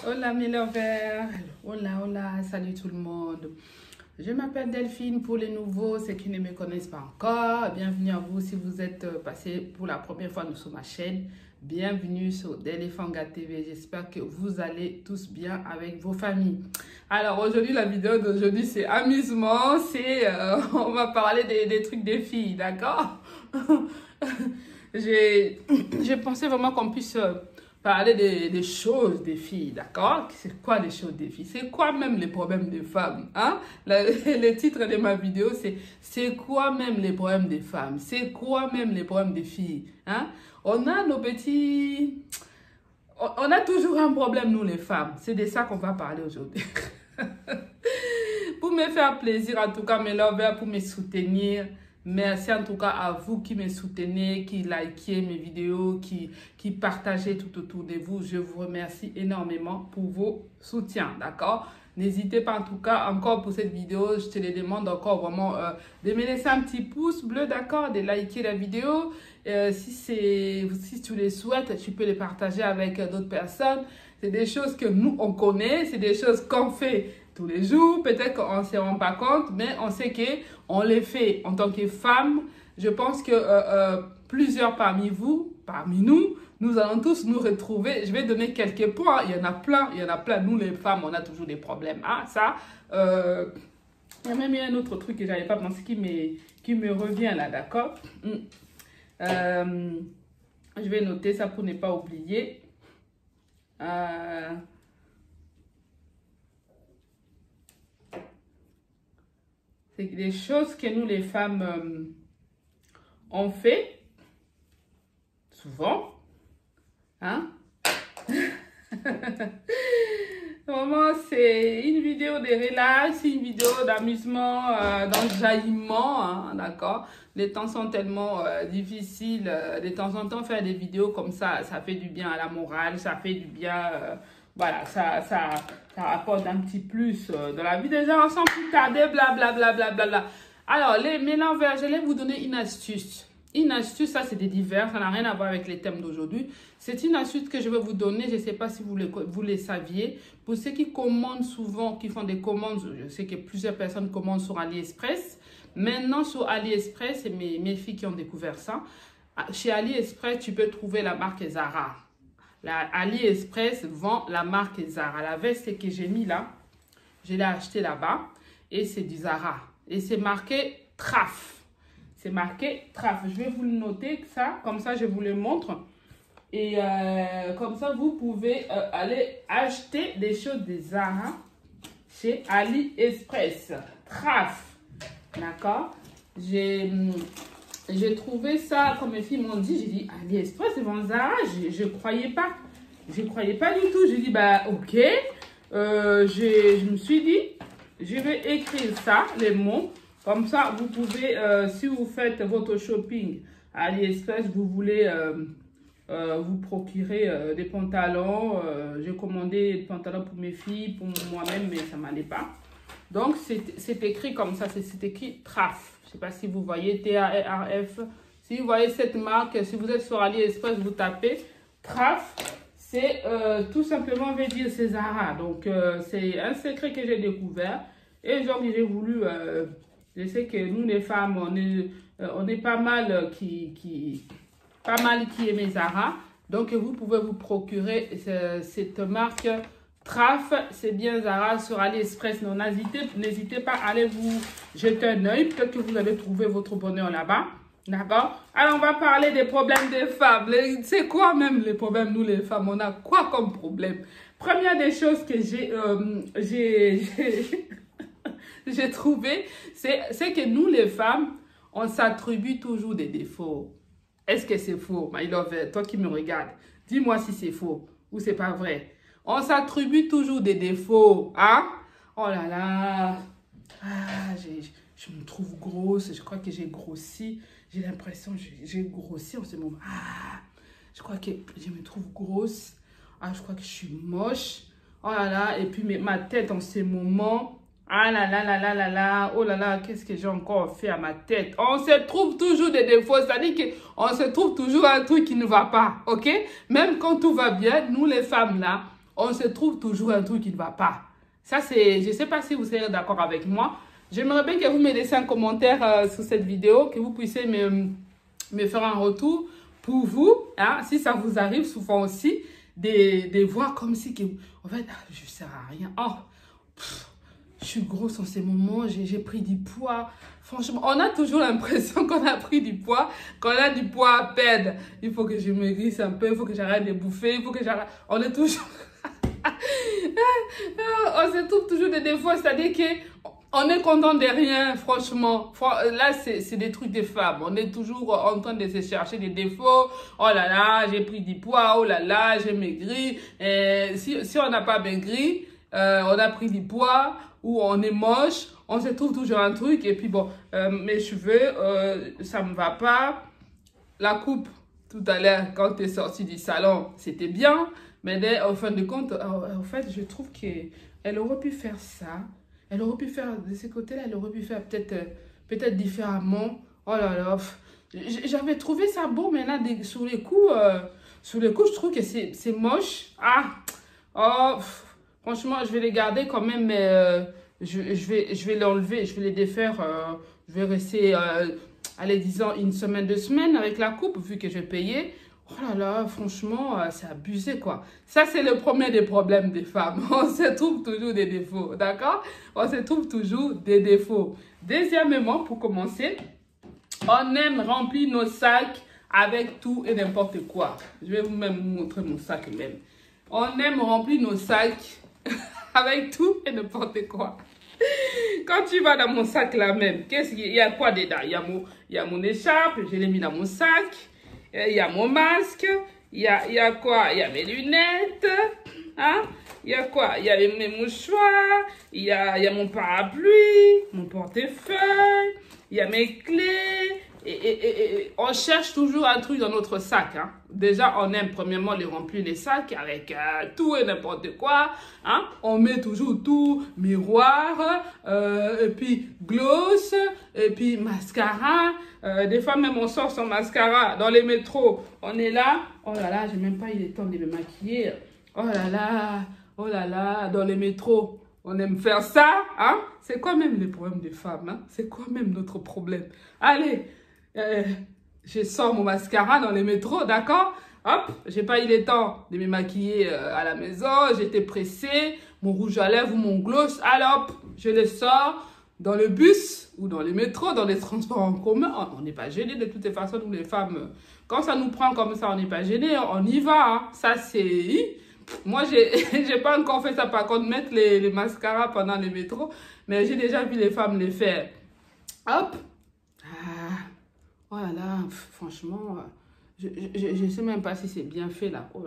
Hola mes lovers, hola, salut tout le monde. Je m'appelle Delphine pour les nouveaux, ceux qui ne me connaissent pas encore. Bienvenue à vous si vous êtes passé pour la première fois sur ma chaîne. Bienvenue sur Delefanga TV. J'espère que vous allez tous bien avec vos familles. Alors aujourd'hui, la vidéo d'aujourd'hui, c'est amusement. On va parler des trucs des filles, d'accord? J'ai pensé vraiment qu'on puisse parler des choses des filles, d'accord? C'est quoi les choses des filles? C'est quoi même les problèmes des femmes, hein? Le titre de ma vidéo, c'est quoi même les problèmes des femmes? C'est quoi même les problèmes des filles, hein? On a nos petits... On a toujours un problème, nous les femmes. C'est de ça qu'on va parler aujourd'hui. Pour me faire plaisir, en tout cas, mes lovers, pour me soutenir. Merci en tout cas à vous qui me soutenez, qui likez mes vidéos, qui partagez tout autour de vous. Je vous remercie énormément pour vos soutiens, d'accord? N'hésitez pas en tout cas, encore pour cette vidéo, je te les demande encore vraiment de me laisser un petit pouce bleu, d'accord? De liker la vidéo. Si tu les souhaites, tu peux les partager avec d'autres personnes. C'est des choses que nous, on connaît, c'est des choses qu'on fait tous les jours. Peut-être qu'on ne se rend pas compte, mais on sait qu'on les fait en tant que femmes. Je pense que plusieurs parmi vous, parmi nous, nous allons tous nous retrouver. Je vais donner quelques points. Il y en a plein. Nous, les femmes, on a toujours des problèmes. Ah, ça, il y a même eu un autre truc que je n'avais pas pensé qui me revient là, d'accord? Je vais noter ça pour ne pas oublier. C'est des choses que nous, les femmes, on fait souvent. Hein? Vraiment, c'est une vidéo de relax, une vidéo d'amusement, d'enjaillement, hein, d'accord? Les temps sont tellement difficiles. De temps en temps, faire des vidéos comme ça fait du bien à la morale, ça fait du bien... voilà, ça apporte un petit plus dans la vie des gens sans plus tarder, blablabla. Alors, mes lovers, je vais vous donner une astuce. Une astuce, ça c'est des divers, ça n'a rien à voir avec les thèmes d'aujourd'hui. C'est une astuce que je vais vous donner, je ne sais pas si vous les saviez. Pour ceux qui commandent souvent, qui font des commandes, je sais que plusieurs personnes commandent sur AliExpress. Maintenant, sur AliExpress, c'est mes filles qui ont découvert ça. Chez AliExpress, tu peux trouver la marque Zara. AliExpress vend la marque Zara. La veste que j'ai mis là, je l'ai achetée là-bas. Et c'est du Zara. Et c'est marqué Traf. C'est marqué Traf. Je vais vous le noter, ça. Comme ça, je vous le montre. Et comme ça, vous pouvez aller acheter des choses de Zara chez AliExpress. Traf. D'accord? J'ai trouvé ça, comme mes filles m'ont dit, j'ai dit AliExpress, c'est vend Zara. Je ne croyais pas. Je ne croyais pas du tout. J'ai dit, bah ok. Je me suis dit, je vais écrire ça, les mots. Comme ça, vous pouvez, si vous faites votre shopping à AliExpress, vous voulez vous procurer des pantalons. J'ai commandé des pantalons pour mes filles, pour moi-même, mais ça ne m'allait pas. Donc, c'est écrit comme ça, c'est écrit Traf. Je ne sais pas si vous voyez T-A-R-F. Si vous voyez cette marque, si vous êtes sur AliExpress, vous tapez Traf. C'est tout simplement, veut dire c'est Zara. Donc, c'est un secret que j'ai découvert. Et genre, j'ai voulu... je sais que nous, les femmes, on est pas mal qui aiment Zara. Donc, vous pouvez vous procurer cette marque Traf. C'est bien Zara sur AliExpress. Non, n'hésitez pas à aller vous jeter un œil. Peut-être que vous allez trouver votre bonheur là-bas. D'accord? Alors, on va parler des problèmes des femmes. C'est quoi même les problèmes, nous, les femmes? On a quoi comme problème? Première des choses que j'ai trouvé, c'est que nous, les femmes, on s'attribue toujours des défauts. Est-ce que c'est faux, my lover? Toi qui me regardes, dis-moi si c'est faux ou c'est pas vrai. On s'attribue toujours des défauts, hein? Oh là là, ah, je me trouve grosse, je crois que j'ai grossi. J'ai l'impression que j'ai grossi en ce moment. Ah, je crois que je me trouve grosse. Ah, je crois que je suis moche. Oh là là, et puis ma tête en ce moment... Ah là là là là là là, oh là là, qu'est-ce que j'ai encore fait à ma tête? On se trouve toujours des défauts, c'est-à-dire qu'on se trouve toujours un truc qui ne va pas, ok? Même quand tout va bien, nous les femmes là, on se trouve toujours un truc qui ne va pas. Ça, c'est, je ne sais pas si vous serez d'accord avec moi. J'aimerais bien que vous me laissiez un commentaire sous cette vidéo, que vous puissiez me faire un retour pour vous, hein, si ça vous arrive souvent aussi, de voir comme si, en fait, je ne sers à rien. Oh, je suis grosse en ces moments, j'ai pris du poids. Franchement, on a toujours l'impression qu'on a pris du poids, qu'on a du poids à perdre. Il faut que je maigrisse un peu, il faut que j'arrête de bouffer, il faut que j'arrête. On est toujours... on se trouve toujours des défauts, c'est-à-dire qu'on est content de rien, franchement. Là, c'est des trucs de femmes. On est toujours en train de se chercher des défauts. Oh là là, j'ai pris du poids, oh là là, j'ai maigri. Si on n'a pas maigri, on a pris du poids, ou on est moche, on se trouve toujours un truc. Et puis bon, mes cheveux, ça ne me va pas. La coupe, tout à l'heure, quand tu es sortie du salon, c'était bien. Mais en fin de compte, en fait, je trouve qu'elle aurait pu faire ça. Elle aurait pu faire, de ce côté-là, elle aurait pu faire peut-être différemment. Oh là là, j'avais trouvé ça beau, mais là, sur les coups, je trouve que c'est moche. Ah, oh, franchement, je vais les garder quand même, mais je vais l'enlever, je vais les défaire. Je vais rester, allez, disons, une semaine, 2 semaines avec la coupe, vu que je vais payer. Oh là là, franchement, c'est abusé, quoi. Ça, c'est le premier des problèmes des femmes. On se trouve toujours des défauts, d'accord? On se trouve toujours des défauts. Deuxièmement, pour commencer, on aime remplir nos sacs avec tout et n'importe quoi. Je vais vous-même vous montrer mon sac même. On aime remplir nos sacs avec tout et n'importe quoi. Quand tu vas dans mon sac là même, qu'est-ce qu'il y a quoi dedans? Il y a mon écharpe, je l'ai mis dans mon sac. Il y a mon masque, il y a quoi? Il y a mes lunettes, hein? Il y a quoi? Il y a mes mouchoirs, il y a mon parapluie, mon portefeuille, il y a mes clés. Et on cherche toujours un truc dans notre sac, hein? Déjà, on aime premièrement les remplir les sacs avec tout et n'importe quoi, hein? On met toujours tout, miroir, et puis gloss, et puis mascara. Des fois même on sort son mascara dans les métros. On est là, oh là là, j'ai même pas eu le temps de me maquiller. Oh là là, dans les métros. On aime faire ça, hein? C'est quoi même les problèmes des femmes, hein? C'est quoi même notre problème? Allez, je sors mon mascara dans les métros, d'accord? Hop, j'ai pas eu le temps de me maquiller à la maison, j'étais pressée, mon rouge à lèvres ou mon gloss, alors hop, je le sors dans le bus ou dans les métros, dans les transports en commun. On n'est pas gêné de toutes les façons, nous les femmes, quand ça nous prend comme ça, on n'est pas gêné, on y va, hein. Ça c'est... Moi, j'ai pas encore fait ça, par contre, mettre les mascaras pendant les métros, mais j'ai déjà vu les femmes les faire. Hop. Ah. Oh là là, franchement, je sais même pas si c'est bien fait là. Oh,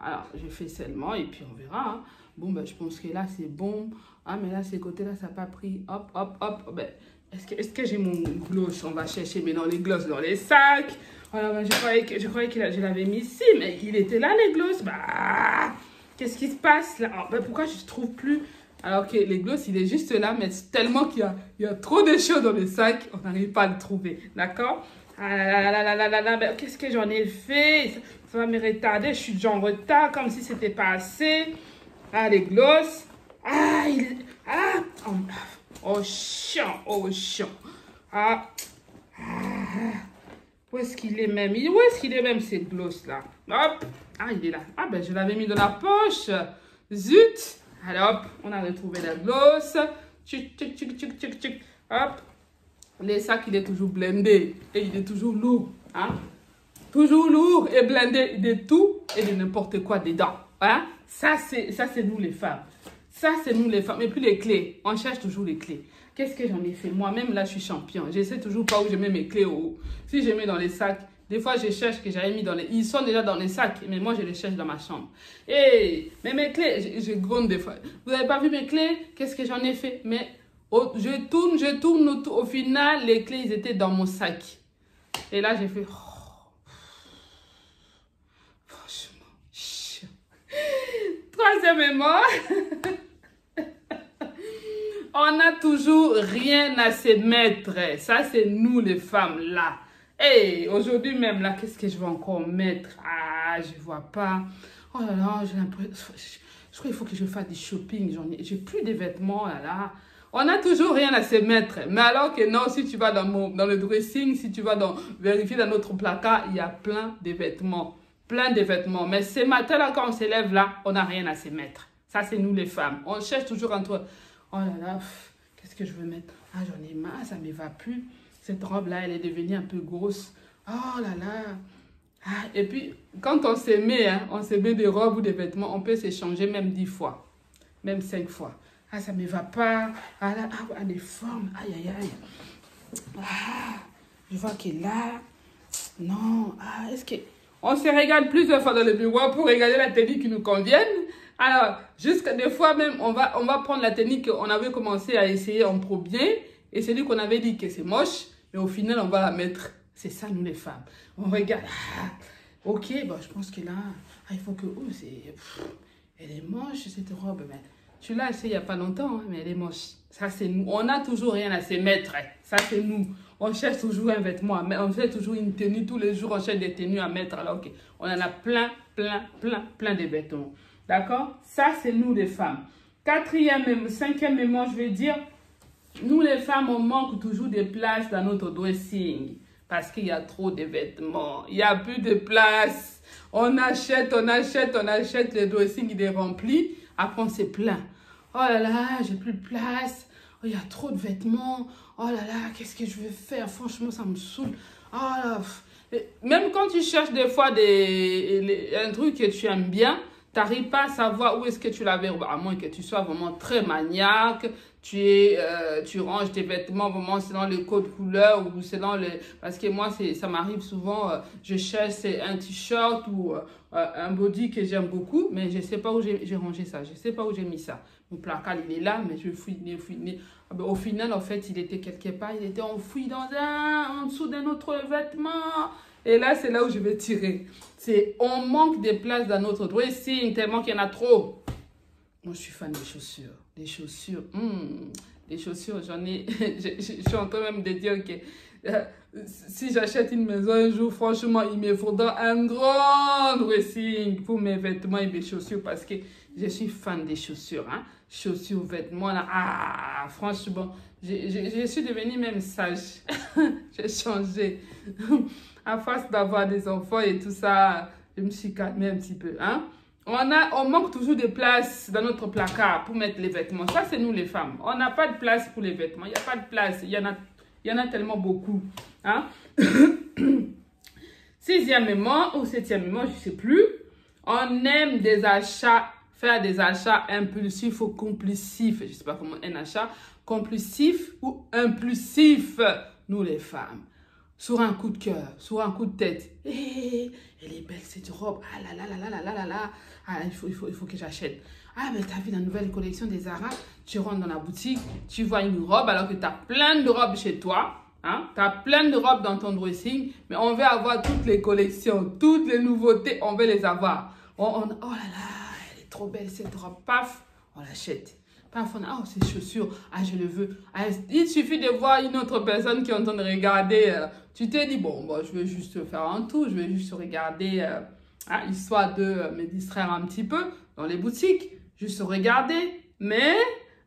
alors, je fais seulement et puis on verra, hein. Bon, ben, je pense que là, c'est bon. Ah, mais là, ces côtés-là, ça n'a pas pris. Hop, hop, hop. Ben, est-ce que j'ai mon gloss? On va chercher maintenant les gloss dans les sacs. Voilà, ben, je croyais que je l'avais mis ici, mais il était là, les gloss. Bah, qu'est-ce qui se passe là? Oh, ben, pourquoi je ne trouve plus? Alors que les gloss, il est juste là, mais tellement qu'il y a trop de choses dans les sacs, on n'arrive pas à le trouver. D'accord? Ah là là là, ben, qu'est-ce que j'en ai fait? Ça va me retarder, je suis déjà en retard, comme si c'était pas assez. Ah, les gloss. Ah, oh, chiant, oh, chiant. Ah, où est-ce qu'il est même? Où est-ce qu'il est même, ces gloss là? Hop, ah, il est là. Ah, ben, je l'avais mis dans la poche. Zut. Allez, hop, on a retrouvé la gloss. Tchic, tchic, tchic, tchic, tchic, tchic. Hop. Le sac, il est toujours blindé. Et il est toujours lourd. Hein? Toujours lourd et blindé de tout et de n'importe quoi dedans. Hein? Ça, c'est nous les femmes. Ça, c'est nous les femmes. Et puis les clés. On cherche toujours les clés. Qu'est-ce que j'en ai fait? Moi-même, là, je suis champion. Je ne sais toujours pas où je mets mes clés. Si je mets dans les sacs, des fois, je cherche que j'avais mis dans les... Ils sont déjà dans les sacs, mais moi, je les cherche dans ma chambre. Et mais mes clés, je gronde des fois. Vous n'avez pas vu mes clés? Qu'est-ce que j'en ai fait? Mais je tourne. Au final, les clés, ils étaient dans mon sac. Et là, j'ai fait... Oh, franchement, chiant. Troisièmement, on n'a toujours rien à se mettre. Ça, c'est nous, les femmes, là. Et aujourd'hui même, là, qu'est-ce que je vais encore mettre? là, je vois pas. Oh là là, j'ai l'impression... Je crois qu'il faut que je fasse du shopping. J'ai plus de vêtements, là là. On n'a toujours rien à se mettre. Mais alors que non, si tu vas dans le dressing, si tu vas vérifier dans notre placard, il y a plein de vêtements. Plein de vêtements. Mais ce matin-là, quand on se lève là, on n'a rien à se mettre. Ça, c'est nous les femmes. On cherche toujours entre... Oh là là, qu'est-ce que je veux mettre? Ah, j'en ai marre, ça ne me va plus. Cette robe-là, elle est devenue un peu grosse. Oh là là. Ah, et puis, quand on se met des robes ou des vêtements, on peut s'échanger même 10 fois. Même 5 fois. Ah, ça ne me va pas. Ah là, ah, des formes. Aïe, aïe, aïe. Ah, je vois que là... Non. Ah, est-ce que... On se regarde plusieurs fois dans le bureau pour regarder la tenue qui nous convienne. Alors, jusqu'à des fois même, on va prendre la tenue qu'on avait commencé à essayer en premier. Et celui qu'on avait dit que c'est moche. Mais au final, on va la mettre. C'est ça, nous les femmes. On regarde. Ah, ok, bon, je pense que là, il faut que... Oh, elle est moche, cette robe. Mais tu l'as essayé il n'y a pas longtemps, hein, mais elle est moche. Ça, c'est nous. On n'a toujours rien à se mettre. Ça, c'est nous. On cherche toujours un vêtement à mettre. On cherche toujours une tenue. Tous les jours, on cherche des tenues à mettre. Alors, ok, on en a plein de vêtements. D'accord? Ça, c'est nous les femmes. Cinquième élément, je vais dire, nous les femmes, on manque toujours de place dans notre dressing. Parce qu'il y a trop de vêtements. Il n'y a plus de place. On achète. Le dressing, il est rempli. Après, on se plaint. Oh là là, j'ai plus de place. Oh, il y a trop de vêtements. Oh là là, qu'est-ce que je vais faire? Franchement, ça me saoule. Oh là, même quand tu cherches des fois un truc que tu aimes bien, tu n'arrives pas à savoir où est-ce que tu l'avais. À moins que tu sois vraiment très maniaque. Tu ranges tes vêtements vraiment selon le code couleur ou selon le... Parce que moi, ça m'arrive souvent, je cherche un t-shirt ou un body que j'aime beaucoup, mais je ne sais pas où j'ai rangé ça. Je ne sais pas où j'ai mis ça. Mon placard, il est là, mais je fouine. Au final, en fait, il était quelque part. Il était enfoui en dessous d'un autre vêtement. Et là, c'est là où je vais tirer. On manque de place dans notre dressing, tellement qu'il y en a trop. Moi, je suis fan des chaussures. Des chaussures, j'en ai... je suis en train même de dire que si j'achète une maison un jour, franchement, il me faudra un grand dressing pour mes vêtements et mes chaussures parce que je suis fan des chaussures. Hein? Chaussures, vêtements, là, ah, franchement, je suis devenue même sage. J'ai changé. À force d'avoir des enfants et tout ça, je me suis calmée un petit peu. Hein? On manque toujours de place dans notre placard pour mettre les vêtements. Ça, c'est nous les femmes. On n'a pas de place pour les vêtements. Il n'y a pas de place. Il y en a tellement beaucoup. Hein? Sixièmement ou septièmement, je ne sais plus. On aime faire des achats impulsifs ou compulsifs. Je ne sais pas comment un achat compulsif ou impulsif. Nous les femmes. Sur un coup de cœur, sur un coup de tête. Hey, elle est belle cette robe. Ah là là là là là là là. Ah, il faut que j'achète. Ah, mais t'as vu la nouvelle collection des Zara? Tu rentres dans la boutique, tu vois une robe alors que tu as plein de robes chez toi. Hein? Tu as plein de robes dans ton dressing, mais on veut avoir toutes les collections, toutes les nouveautés, on veut les avoir. Oh là là, elle est trop belle cette robe. Paf, on l'achète. Oh, ces chaussures, ah, je le veux. Ah, il suffit de voir une autre personne qui est en train de regarder. Tu t'es dit, bon, je vais juste faire un tour, je vais juste regarder, histoire de me distraire un petit peu dans les boutiques. Juste regarder, mais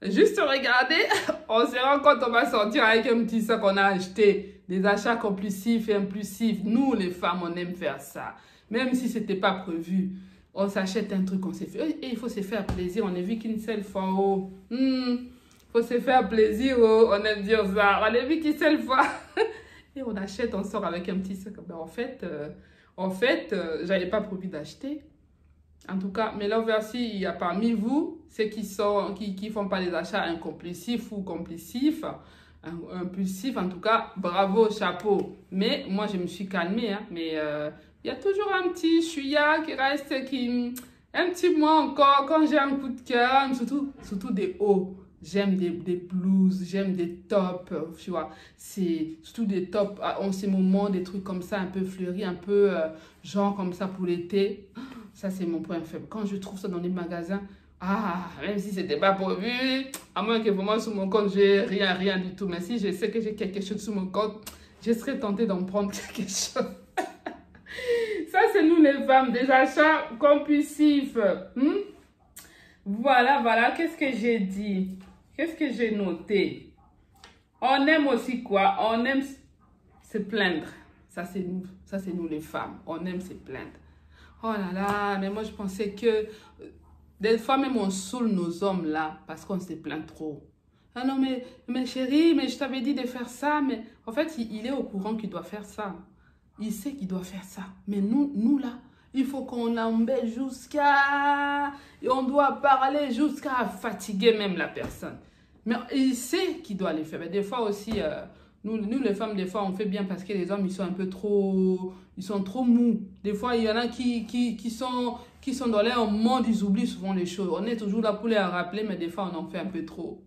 juste regarder, on se rend compte qu'on va sortir avec un petit sac qu'on a acheté. Des achats compulsifs et impulsifs. Nous, les femmes, on aime faire ça. Même si ce n'était pas prévu. On s'achète un truc, on s'est fait. Et il faut se faire plaisir. On n'est vu qu'une seule fois. Oh. Faut se faire plaisir. Oh. On aime dire ça. On n'est vu qu'une seule fois. Et on achète, on sort avec un petit sac. Ben, en fait, j'avais pas prévu d'acheter. En tout cas, mais là, voici, il y a parmi vous ceux qui font pas des achats incompulsifs ou compulsifs. Impulsifs, en tout cas, bravo, chapeau. Mais moi, je me suis calmée. Hein, mais... il y a toujours un petit chouïa qui reste, un petit mois encore, quand j'ai un coup de cœur, surtout des hauts. J'aime des blouses, j'aime des tops, tu vois. C'est surtout des tops en ces moments, des trucs comme ça, un peu fleuris, un peu genre comme ça pour l'été. Ça, c'est mon point faible. Quand je trouve ça dans les magasins, même si c'était pas prévu, à moins que vraiment sur mon compte, j'ai rien du tout. Mais si je sais que j'ai quelque chose sur mon compte, je serais tentée d'en prendre quelque chose. Ça, c'est nous les femmes, des achats compulsifs. Voilà, qu'est-ce que j'ai dit? Qu'est-ce que j'ai noté? On aime aussi quoi? On aime se plaindre. Ça, c'est nous les femmes. On aime se plaindre. Oh là là, mais moi, je pensais que des fois, même on saoule nos hommes là parce qu'on se plaint trop. Ah non, mais chérie, mais je t'avais dit de faire ça. Mais en fait, il est au courant qu'il doit faire ça. Il sait qu'il doit faire ça. Mais nous là, il faut qu'on l'embête jusqu'à... Et on doit parler jusqu'à fatiguer même la personne. Mais il sait qu'il doit les faire. Mais des fois aussi, nous les femmes, des fois, on fait bien parce que les hommes, ils sont un peu trop... Ils sont trop mous. Des fois, il y en a qui sont dans leur monde, ils oublient souvent les choses. On est toujours là pour les rappeler, mais des fois, on en fait un peu trop.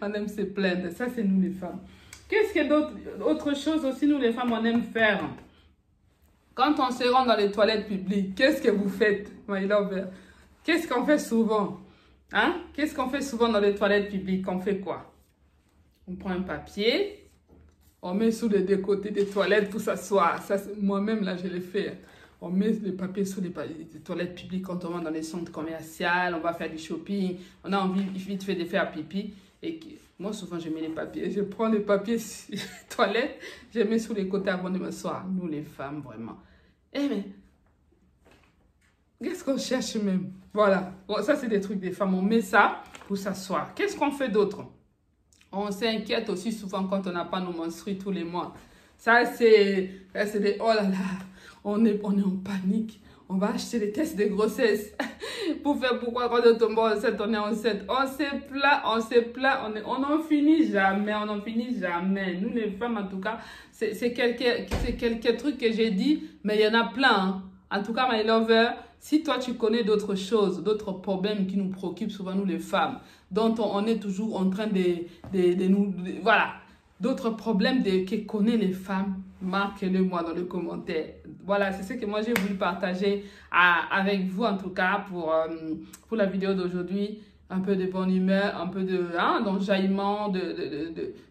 On aime se plaindre. Ça, c'est nous les femmes. Qu'est-ce que d'autres choses aussi, nous les femmes, on aime faire? Quand on se rend dans les toilettes publiques, qu'est-ce que vous faites, my lover? Qu'est-ce qu'on fait souvent? Hein? Qu'est-ce qu'on fait souvent dans les toilettes publiques? On fait quoi? On prend un papier, on met sous les deux côtés des toilettes pour s'asseoir. Ça, moi-même, là, je l'ai fait. On met les papiers sous les toilettes publiques quand on va dans les centres commerciaux, on va faire du shopping, on a envie vite fait de faire pipi. Et moi, souvent, je mets les papiers. Je prends les papiers sur les toilettes, je les mets sous les côtés avant de m'asseoir. Nous, les femmes, vraiment. Eh mais, qu'est-ce qu'on cherche même? Voilà. Bon, ça, c'est des trucs des femmes. On met ça pour s'asseoir. Qu'est-ce qu'on fait d'autre? On s'inquiète aussi souvent quand on n'a pas nos menstrues tous les mois. Ça, c'est des... Oh là là, on est en panique. On va acheter des tests de grossesse pour faire pourquoi quand on tombe enceinte, on est enceinte. On se plaint, on n'en finit jamais, on n'en finit jamais. Nous les femmes, en tout cas, c'est quelques trucs que j'ai dit, mais il y en a plein. Hein. En tout cas, my lover, si toi tu connais d'autres choses, d'autres problèmes qui nous préoccupent souvent nous les femmes, dont on est toujours en train de nous... Voilà, d'autres problèmes que connaissent les femmes, marquez-le moi dans les commentaires. Voilà, c'est ce que moi j'ai voulu partager avec vous en tout cas pour la vidéo d'aujourd'hui. Un peu de bonne humeur, un peu d'enjaillement,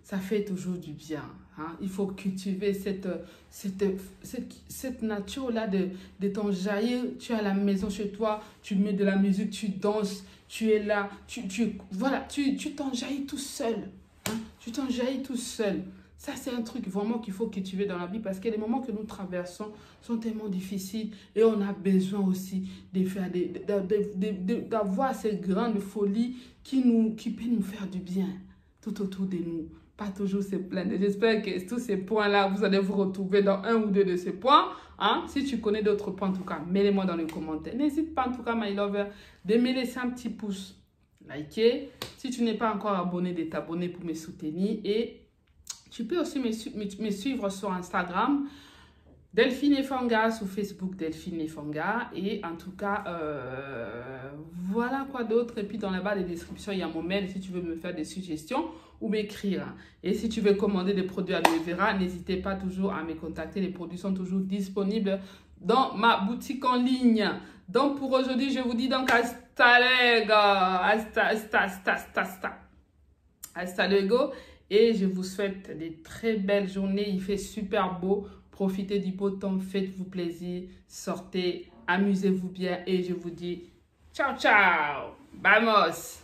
ça fait toujours du bien. Hein. Il faut cultiver cette nature-là de t'enjaillir. Tu es à la maison chez toi, tu mets de la musique, tu danses, tu es là, voilà, tu t'enjaillis tout seul. Hein. Tu t'enjaillis tout seul. Ça, c'est un truc vraiment qu'il faut cultiver dans la vie parce que les moments que nous traversons sont tellement difficiles et on a besoin aussi d'avoir ces grandes folies qui peuvent nous faire du bien tout autour de nous. Pas toujours se plaindre. J'espère que tous ces points-là, vous allez vous retrouver dans un ou deux de ces points. Hein? Si tu connais d'autres points, en tout cas, mets-les-moi dans les commentaires. N'hésite pas, en tout cas, my lover, de me laisser un petit pouce, liker. Si tu n'es pas encore abonné, de t'abonner pour me soutenir et tu peux aussi me suivre sur Instagram, Delphine Efanga, sur Facebook, Delphine Efanga. Et en tout cas, voilà quoi d'autre. Et puis dans la barre de description, il y a mon mail si tu veux me faire des suggestions ou m'écrire. Et si tu veux commander des produits aloe vera, n'hésitez pas toujours à me contacter. Les produits sont toujours disponibles dans ma boutique en ligne. Donc pour aujourd'hui, je vous dis donc hasta luego. Et je vous souhaite des très belles journées. Il fait super beau. Profitez du beau temps. Faites-vous plaisir. Sortez. Amusez-vous bien. Et je vous dis ciao, ciao. Vamos.